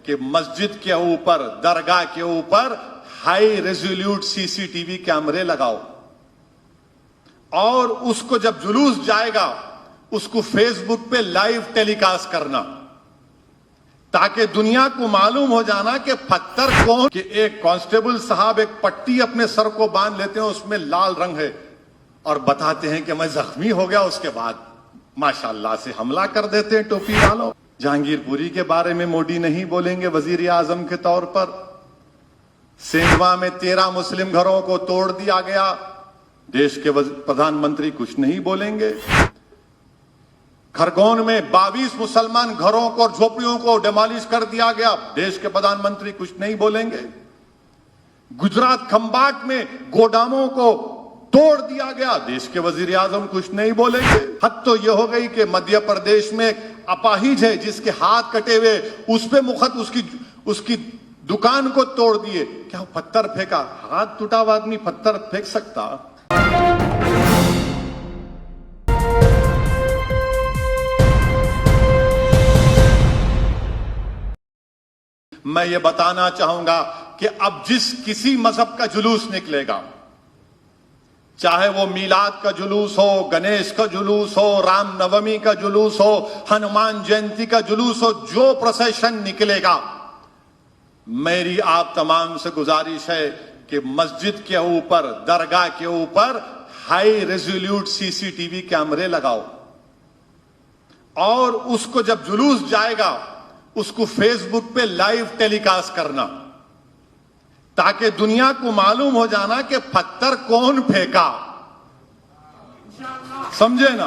कि मस्जिद के ऊपर, दरगाह के ऊपर हाई रेजोल्यूट सीसीटीवी कैमरे लगाओ और उसको जब जुलूस जाएगा उसको फेसबुक पे लाइव टेलीकास्ट करना, ताकि दुनिया को मालूम हो जाना कि पत्थर कौन। कि एक कांस्टेबल साहब एक पट्टी अपने सर को बांध लेते हैं, उसमें लाल रंग है और बताते हैं कि मैं जख्मी हो गया, उसके बाद माशाअल्लाह से हमला कर देते हैं टोपी वालों। जहांगीरपुरी के बारे में मोदी नहीं बोलेंगे वजीर आजम के तौर पर। सेंधवा में 13 मुस्लिम घरों को तोड़ दिया गया, देश के प्रधानमंत्री कुछ नहीं बोलेंगे। खरगोन में 22 मुसलमान घरों को और झोपड़ियों को डिमोलिश कर दिया गया, देश के प्रधानमंत्री कुछ नहीं बोलेंगे। गुजरात खंबाट में गोदामों को तोड़ दिया गया, देश के वजीर आजम कुछ नहीं बोलेंगे। हद तो यह हो गई कि मध्य प्रदेश में अपाहिज है जिसके हाथ कटे हुए, उस पे मुखत उसकी दुकान को तोड़ दिए। क्या पत्थर फेंका? हाथ टूटा हुआ आदमी पत्थर फेंक सकता? मैं ये बताना चाहूंगा कि अब जिस किसी मजहब का जुलूस निकलेगा, चाहे वो मीलाद का जुलूस हो, गणेश का जुलूस हो, रामनवमी का जुलूस हो, हनुमान जयंती का जुलूस हो, जो प्रोसेशन निकलेगा, मेरी आप तमाम से गुजारिश है कि मस्जिद के ऊपर, दरगाह के ऊपर हाई रेजोल्यूट सीसीटीवी कैमरे लगाओ और उसको जब जुलूस जाएगा उसको फेसबुक पे लाइव टेलीकास्ट करना, ताकि दुनिया को मालूम हो जाना कि पत्थर कौन फेंका। समझे ना?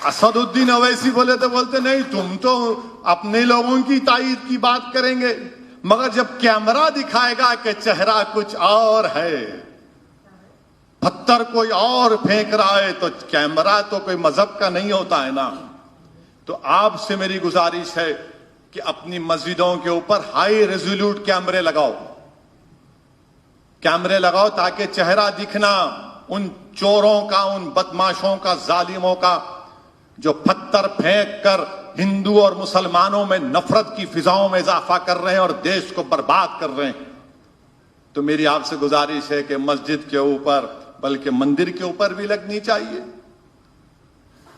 असदुद्दीन अवैसी बोले तो बोलते नहीं, तुम तो अपने लोगों की ताईद की बात करेंगे, मगर जब कैमरा दिखाएगा कि चेहरा कुछ और है, पत्थर कोई और फेंक रहा है, तो कैमरा तो कोई मजहब का नहीं होता है ना। तो आपसे मेरी गुजारिश है कि अपनी मस्जिदों के ऊपर हाई रेजोल्यूट कैमरे लगाओ ताकि चेहरा दिखना उन चोरों का, उन बदमाशों का, जालिमों का, जो पत्थर फेंक कर हिंदू और मुसलमानों में नफरत की फिजाओं में इजाफा कर रहे हैं और देश को बर्बाद कर रहे हैं। तो मेरी आपसे गुजारिश है कि मस्जिद के ऊपर, बल्कि मंदिर के ऊपर भी लगनी चाहिए,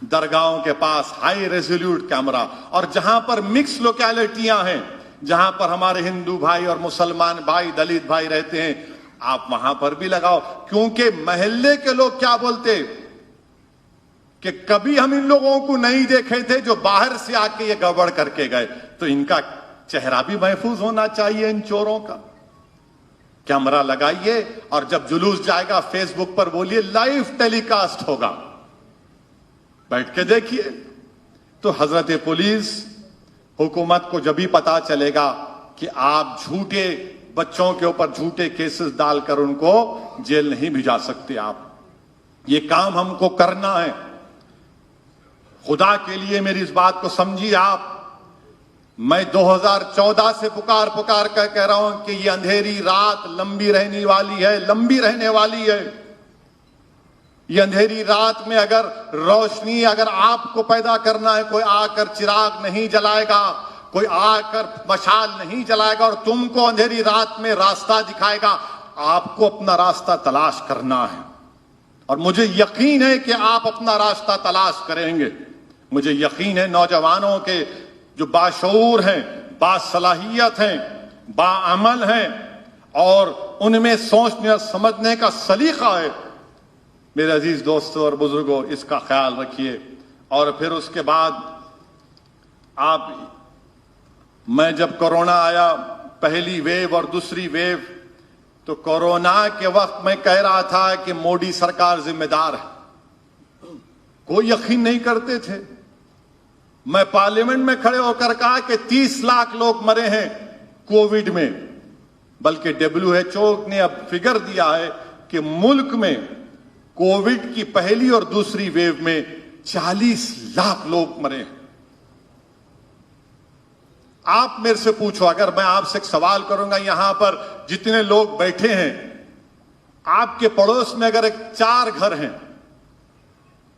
दरगाहों के पास हाई रेजोल्यूट कैमरा। और जहां पर मिक्स लोकेलिटियां हैं, जहां पर हमारे हिंदू भाई और मुसलमान भाई, दलित भाई रहते हैं, आप वहां पर भी लगाओ। क्योंकि महल्ले के लोग क्या बोलते कि कभी हम इन लोगों को नहीं देखे थे जो बाहर से आके ये गड़बड़ करके गए, तो इनका चेहरा भी महफूज होना चाहिए, इन चोरों का। कैमरा लगाइए और जब जुलूस जाएगा फेसबुक पर बोलिए लाइव टेलीकास्ट होगा, बैठ के देखिए। तो हजरत पुलिस, हुकूमत को जब भी पता चलेगा कि आप झूठे बच्चों के ऊपर झूठे केसेस डालकर उनको जेल नहीं भिजा सकते, आप ये काम हमको करना है। खुदा के लिए मेरी इस बात को समझिए आप। मैं 2014 से पुकार कर कह रहा हूं कि ये अंधेरी रात लंबी रहने वाली है, लंबी रहने वाली है। ये अंधेरी रात में अगर रोशनी, अगर आपको पैदा करना है, कोई आकर चिराग नहीं जलाएगा, कोई आकर मशाल नहीं जलाएगा और तुमको अंधेरी रात में रास्ता दिखाएगा। आपको अपना रास्ता तलाश करना है और मुझे यकीन है कि आप अपना रास्ता तलाश करेंगे। मुझे यकीन है नौजवानों के जो बाशऊर हैं, बासलाहियत हैं, बाअमल हैं और उनमें सोचने और समझने का सलीका है। मेरे अजीज दोस्तों और बुजुर्गों, इसका ख्याल रखिए। और फिर उसके बाद मैं जब कोरोना आया, पहली वेव और दूसरी वेव, तो कोरोना के वक्त मैं कह रहा था कि मोदी सरकार जिम्मेदार है, कोई यकीन नहीं करते थे। मैं पार्लियामेंट में खड़े होकर कहा कि 30 लाख लोग मरे हैं कोविड में, बल्कि WHO ने अब फिगर दिया है कि मुल्क में कोविड की पहली और दूसरी वेव में 40 लाख लोग मरे हैं। आप मेरे से पूछो, अगर मैं आपसे एक सवाल करूंगा, यहां पर जितने लोग बैठे हैं, आपके पड़ोस में अगर 4 घर हैं,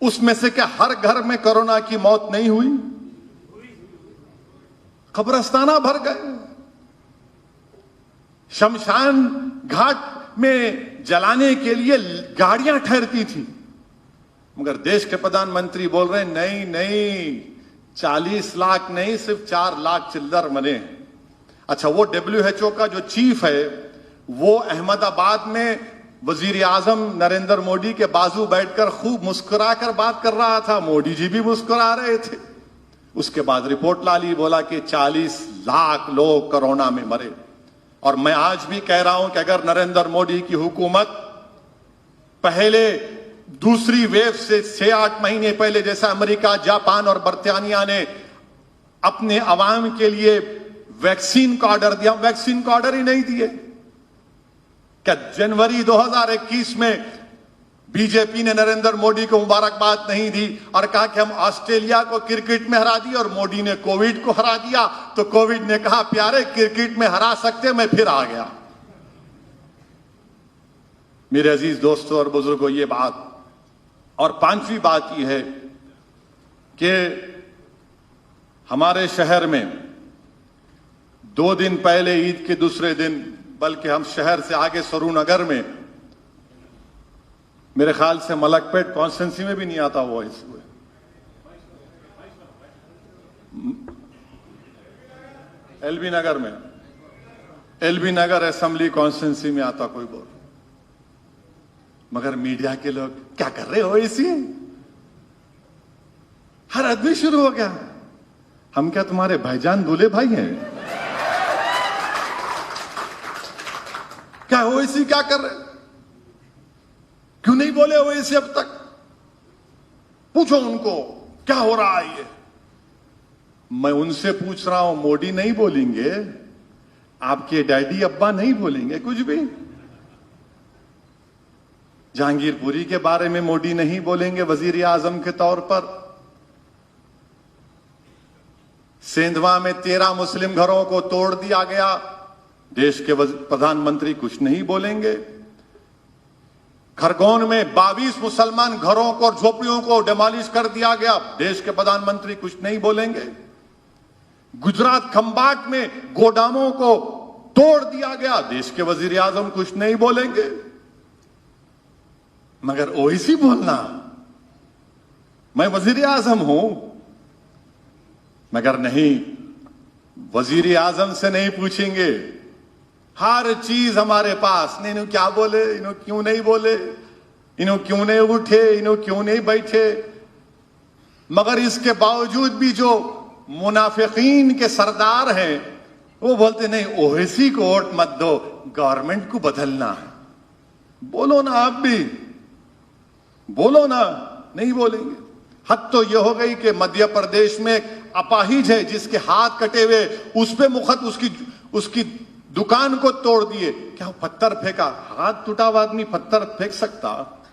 उसमें से क्या हर घर में कोरोना की मौत नहीं हुई? कब्रस्ताना भर गए, शमशान घाट में जलाने के लिए गाड़ियां ठहरती थी, मगर देश के प्रधानमंत्री बोल रहे नहीं नहीं, 40 लाख नहीं, सिर्फ 4 लाख चिल्लर मरे। अच्छा, वो WHO का जो चीफ है वो अहमदाबाद में वजीर आजम नरेंद्र मोदी के बाजू बैठकर खूब मुस्कुराकर बात कर रहा था, मोदी जी भी मुस्कुरा रहे थे। उसके बाद रिपोर्ट ला ली, बोला कि 40 लाख लोग कोरोना में मरे। और मैं आज भी कह रहा हूं कि अगर नरेंद्र मोदी की हुकूमत पहले दूसरी वेव से 6-8 महीने पहले जैसा अमेरिका, जापान और बर्तानिया ने अपने अवाम के लिए वैक्सीन का ऑर्डर दिया, वैक्सीन का ऑर्डर ही नहीं दिए। क्या जनवरी 2021 में बीजेपी ने नरेंद्र मोदी को मुबारकबाद नहीं दी और कहा कि हम ऑस्ट्रेलिया को क्रिकेट में हरा दिया, और मोदी ने कोविड को हरा दिया, तो कोविड ने कहा प्यारे क्रिकेट में हरा सकते, मैं फिर आ गया। मेरे अजीज दोस्तों और बुजुर्गों, ये बात। और 5वीं बात यह है कि हमारे शहर में 2 दिन पहले ईद के दूसरे दिन, बल्कि हम शहर से आगे सरूनगर में, मेरे ख्याल से मलकपेट कॉन्स्टिट्यूंसी में भी नहीं आता वो, एलबी नगर में, एलबी नगर असेंबली कॉन्स्टिट्यूंसी में आता कोई बोल, मगर मीडिया के लोग क्या कर रहे हो इसी, हर आदमी शुरू हो गया, हम क्या तुम्हारे भाईजान दूल्हे भाई हैं? क्या ओवैसी क्या कर रहे, क्यों नहीं बोले ओवैसी अब तक? पूछो उनको क्या हो रहा है ये। मैं उनसे पूछ रहा हूं, मोदी नहीं बोलेंगे, आपके डैडी अब्बा नहीं बोलेंगे कुछ भी, जहांगीरपुरी के बारे में मोदी नहीं बोलेंगे वजीर आजम के तौर पर, सेंधवा में 13 मुस्लिम घरों को तोड़ दिया गया, देश के प्रधानमंत्री कुछ नहीं बोलेंगे। खरगोन में 22 मुसलमान घरों को और झोपड़ियों को डिमोलिश कर दिया गया, देश के प्रधानमंत्री कुछ नहीं बोलेंगे। गुजरात खंबाट में गोदामों को तोड़ दिया गया, देश के वजीर आजम कुछ नहीं बोलेंगे, मगर ओवैसी बोलना, मैं वजीर आजम हूं, मगर नहीं, वजीर आजम से नहीं पूछेंगे, हर चीज हमारे पास, नहीं इन्हों क्या बोले, इन्हों क्यों नहीं बोले, इन्हों क्यों नहीं उठे, इन्हों क्यों नहीं बैठे। मगर इसके बावजूद भी जो मुनाफिकीन के सरदार हैं वो बोलते नहीं, ओवैसी को वोट मत दो, गवर्नमेंट को बदलना है। बोलो ना, आप भी बोलो ना, नहीं बोलेंगे। हद तो यह हो गई कि मध्य प्रदेश में एक अपाहिज है जिसके हाथ कटे हुए, उस पे मुखत उसकी दुकान को तोड़ दिए, क्या पत्थर फेंका? हाथ टूटा हुआ आदमी पत्थर फेंक सकता?